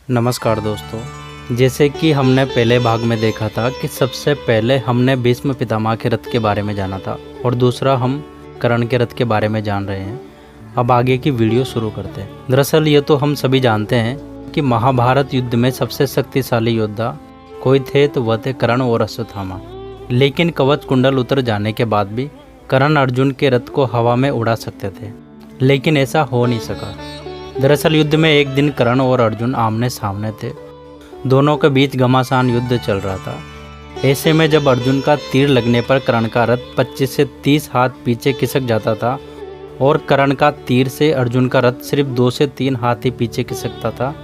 नमस्कार दोस्तों, जैसे कि हमने पहले भाग में देखा था कि सबसे पहले हमने भीष्म पितामह के रथ के बारे में जाना था और दूसरा हम कर्ण के रथ के बारे में जान रहे हैं। अब आगे की वीडियो शुरू करते हैं। दरअसल ये तो हम सभी जानते हैं कि महाभारत युद्ध में सबसे शक्तिशाली योद्धा कोई थे तो वह थे कर्ण और अश्वत्थामा। लेकिन कवच कुंडल उतर जाने के बाद भी कर्ण अर्जुन के रथ को हवा में उड़ा सकते थे, लेकिन ऐसा हो नहीं सका। दरअसल युद्ध में एक दिन कर्ण और अर्जुन आमने सामने थे। दोनों के बीच घमासान युद्ध चल रहा था। ऐसे में जब अर्जुन का तीर लगने पर कर्ण का रथ 25 से 30 हाथ पीछे खिसक जाता था और कर्ण का तीर से अर्जुन का रथ सिर्फ 2 से 3 हाथ ही पीछे खिसकता था,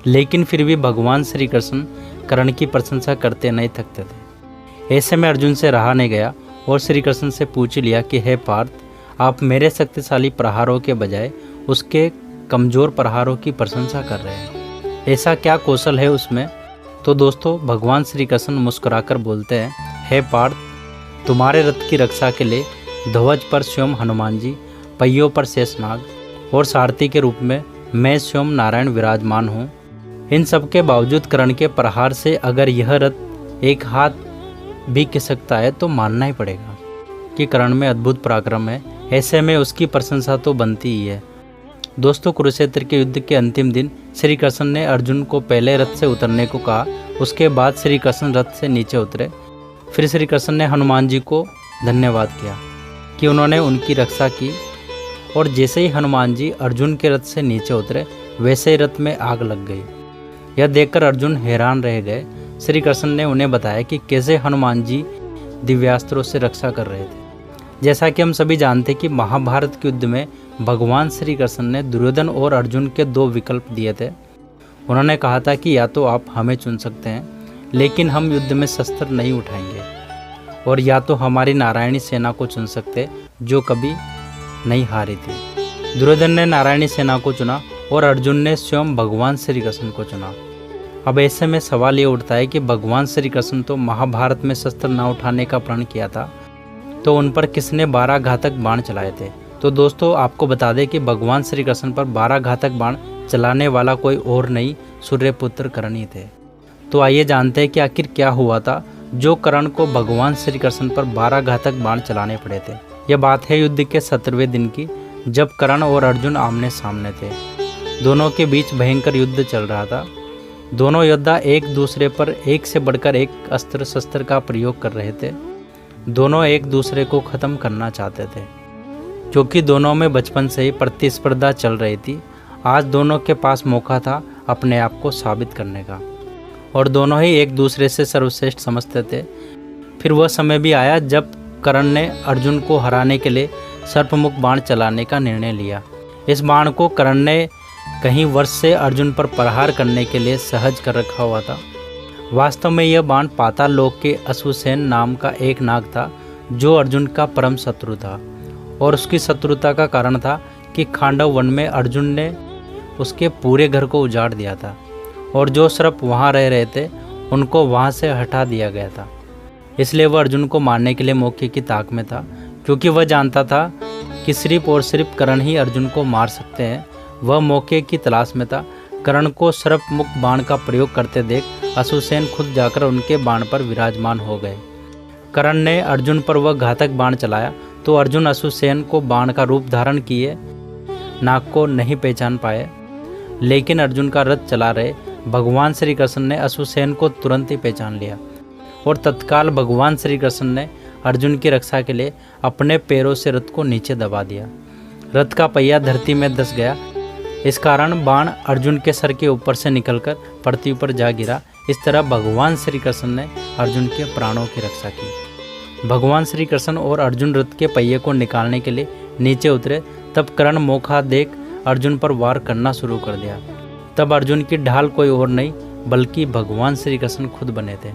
लेकिन फिर भी भगवान श्री कृष्ण कर्ण की प्रशंसा करते नहीं थकते थे। ऐसे में अर्जुन से रहा नहीं गया और श्री कृष्ण से पूछ लिया कि हे पार्थ, आप मेरे शक्तिशाली प्रहारों के बजाय उसके कमज़ोर प्रहारों की प्रशंसा कर रहे हैं, ऐसा क्या कौशल है उसमें? तो दोस्तों, भगवान श्री कृष्ण मुस्कुराकर बोलते हैं, हे पार्थ, तुम्हारे रथ की रक्षा के लिए ध्वज पर स्वयं हनुमान जी, पहियों पर शेषनाग और सारथी के रूप में मैं स्वयं नारायण विराजमान हूँ। इन सब के बावजूद कर्ण के प्रहार से अगर यह रथ एक हाथ भी खिसकता है तो मानना ही पड़ेगा कि कर्ण में अद्भुत पराक्रम है। ऐसे में उसकी प्रशंसा तो बनती ही है। दोस्तों, कुरुक्षेत्र के युद्ध के अंतिम दिन श्री कृष्ण ने अर्जुन को पहले रथ से उतरने को कहा। उसके बाद श्री कृष्ण रथ से नीचे उतरे। फिर श्री कृष्ण ने हनुमान जी को धन्यवाद किया कि उन्होंने उनकी रक्षा की, और जैसे ही हनुमान जी अर्जुन के रथ से नीचे उतरे वैसे ही रथ में आग लग गई। यह देखकर अर्जुन हैरान रह गए। श्री कृष्ण ने उन्हें बताया कि कैसे हनुमान जी दिव्यास्त्रों से रक्षा कर रहे थे। जैसा कि हम सभी जानते कि महाभारत के युद्ध में भगवान श्री कृष्ण ने दुर्योधन और अर्जुन के 2 विकल्प दिए थे। उन्होंने कहा था कि या तो आप हमें चुन सकते हैं, लेकिन हम युद्ध में शस्त्र नहीं उठाएंगे, और या तो हमारी नारायणी सेना को चुन सकते जो कभी नहीं हारी थी। दुर्योधन ने नारायणी सेना को चुना और अर्जुन ने स्वयं भगवान श्री कृष्ण को चुना। अब ऐसे में सवाल ये उठता है कि भगवान श्री कृष्ण तो महाभारत में शस्त्र न उठाने का प्रण किया था, तो उन पर किसने 12 घातक बाण चलाए थे? तो दोस्तों, आपको बता दें कि भगवान श्री कृष्ण पर 12 घातक बाण चलाने वाला कोई और नहीं, सूर्यपुत्र कर्ण ही थे। तो आइए जानते हैं कि आखिर क्या हुआ था जो कर्ण को भगवान श्री कृष्ण पर 12 घातक बाण चलाने पड़े थे। यह बात है युद्ध के 17वें दिन की, जब कर्ण और अर्जुन आमने सामने थे। दोनों के बीच भयंकर युद्ध चल रहा था। दोनों योद्धा एक दूसरे पर एक से बढ़कर एक अस्त्र शस्त्र का प्रयोग कर रहे थे। दोनों एक दूसरे को ख़त्म करना चाहते थे, क्योंकि दोनों में बचपन से ही प्रतिस्पर्धा चल रही थी। आज दोनों के पास मौका था अपने आप को साबित करने का, और दोनों ही एक दूसरे से सर्वश्रेष्ठ समझते थे। फिर वह समय भी आया जब कर्ण ने अर्जुन को हराने के लिए सर्पमुख बाण चलाने का निर्णय लिया। इस बाण को कर्ण ने कहीं वर्ष से अर्जुन पर प्रहार करने के लिए सहज कर रखा हुआ था। वास्तव में यह बाण पाताल लोक के अश्वसेन नाम का एक नाग था, जो अर्जुन का परम शत्रु था, और उसकी शत्रुता का कारण था कि खांडव वन में अर्जुन ने उसके पूरे घर को उजाड़ दिया था, और जो सर्प वहाँ रह रहे थे उनको वहाँ से हटा दिया गया था। इसलिए वह अर्जुन को मारने के लिए मौके की ताक में था, क्योंकि वह जानता था कि सिर्फ और सिर्फ कर्ण ही अर्जुन को मार सकते हैं। वह मौके की तलाश में था। कर्ण को सर्प मुक्त बाण का प्रयोग करते देख अश्वसेन खुद जाकर उनके बाण पर विराजमान हो गए। कर्ण ने अर्जुन पर वह घातक बाण चलाया तो अर्जुन अश्वसेन को बाण का रूप धारण किए नाग को नहीं पहचान पाए, लेकिन अर्जुन का रथ चला रहे भगवान श्री कृष्ण ने अश्वसेन को तुरंत ही पहचान लिया, और तत्काल भगवान श्री कृष्ण ने अर्जुन की रक्षा के लिए अपने पैरों से रथ को नीचे दबा दिया। रथ का पहिया धरती में धंस गया। इस कारण बाण अर्जुन के सर के ऊपर से निकलकर पृथ्वी पर जा गिरा। इस तरह भगवान श्री कृष्ण ने अर्जुन के प्राणों की रक्षा की। भगवान श्री कृष्ण और अर्जुन रथ के पहिए को निकालने के लिए नीचे उतरे, तब कर्ण मौका देख अर्जुन पर वार करना शुरू कर दिया। तब अर्जुन की ढाल कोई और नहीं बल्कि भगवान श्री कृष्ण खुद बने थे।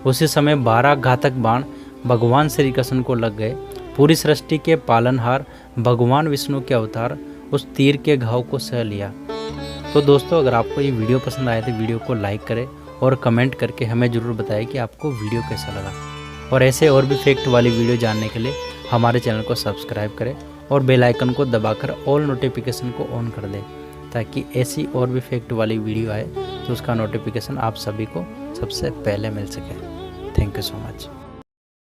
उसी समय 12 घातक बाण भगवान श्री कृष्ण को लग गए। पूरी सृष्टि के पालनहार भगवान विष्णु के अवतार उस तीर के घाव को सह लिया। तो दोस्तों, अगर आपको ये वीडियो पसंद आए तो वीडियो को लाइक करें और कमेंट करके हमें ज़रूर बताएं कि आपको वीडियो कैसा लगा। और ऐसे और भी फैक्ट वाली वीडियो जानने के लिए हमारे चैनल को सब्सक्राइब करें और बेल आइकन को दबाकर ऑल नोटिफिकेशन को ऑन कर दें, ताकि ऐसी और भी फैक्ट वाली वीडियो आए तो उसका नोटिफिकेशन आप सभी को सबसे पहले मिल सके। Thank you so much.